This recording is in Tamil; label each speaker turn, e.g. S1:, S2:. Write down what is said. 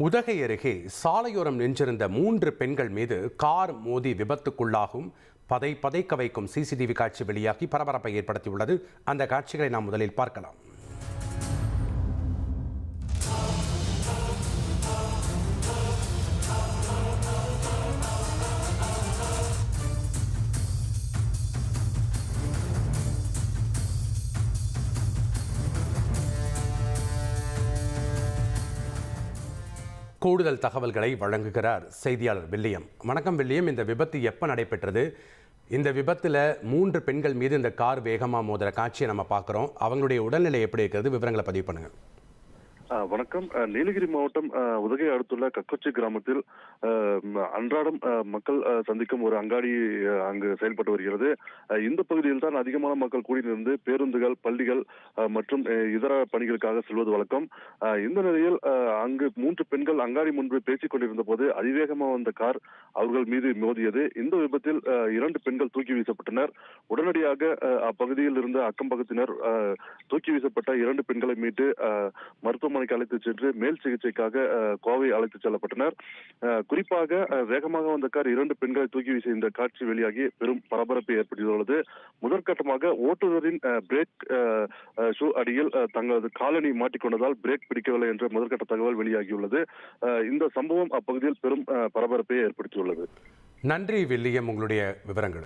S1: உதகை அருகே சாலையோரம் நின்றிருந்த 3 பெண்கள் மீது கார் மோதி விபத்துக்குள்ளாகும் பதைக்க வைக்கும் சிசிடிவி காட்சி வெளியாகி பரபரப்பை ஏற்படுத்தியுள்ளது. அந்த காட்சிகளை நாம் முதலில் பார்க்கலாம். கூடுதல் தகவல்களை வழங்குகிறார் செய்தியாளர் வில்லியம். வணக்கம் வில்லியம், இந்த விபத்து எப்போ நடைபெற்றது? இந்த விபத்தில் 3 பெண்கள் மீது இந்த கார் வேகமாக மோதுற காட்சியை நம்ம பார்க்குறோம். அவங்களுடைய உடல்நிலை எப்படி இருக்கிறது? விவரங்களை பதிவு பண்ணுங்கள்.
S2: வணக்கம். நீலகிரி மாவட்டம் உதகை அடுத்துள்ள கக்கொச்சி கிராமத்தில் அன்றாடம் மக்கள் சந்திக்கும் ஒரு அங்காடி அங்கு செயல்பட்டு வருகிறது. இந்த பகுதியில் தான் அதிகமான மக்கள் கூடியிருந்து பேருந்துகள், பள்ளிகள் மற்றும் இதர பணிகளுக்காக செல்வது வழக்கம். இந்த நிலையில் அங்கு 3 பெண்கள் அங்காடி முன்பு பேசிக் கொண்டிருந்த போது அதிவேகமாக வந்த கார் அவர்கள் மீது மோதியது. இந்த விபத்தில் 2 பெண்கள் தூக்கி வீசப்பட்டனர். உடனடியாக அப்பகுதியில் இருந்த அக்கம் பக்கத்தினர் தூக்கி வீசப்பட்ட 2 பெண்களை மீட்டு மருத்துவமனைக்கு அழைத்து சென்று மேல் சிகிச்சைக்காக கோவை அழைத்துச் செல்லப்பட்டனர். குறிப்பாக வேகமாக வந்த கார் 2 பெண்களை தூக்கி வீசிய இந்த காட்சி வெளியாகி பெரும் பரபரப்பை ஏற்படுத்தியுள்ளது. முதற்கட்டமாக ஓட்டுநரின் பிரேக் ஷூ அடியில் தங்களது காலணி மாட்டிக்கொண்டதால் பிரேக் பிடிக்கவில்லை என்ற முதற்கட்ட தகவல் வெளியாகியுள்ளது. இந்த சம்பவம் அப்பகுதியில் பெரும் பரபரப்பை ஏற்படுத்தியுள்ளது.
S1: நன்றி வில்லியம், உங்களுடைய விவரங்களுக்கு.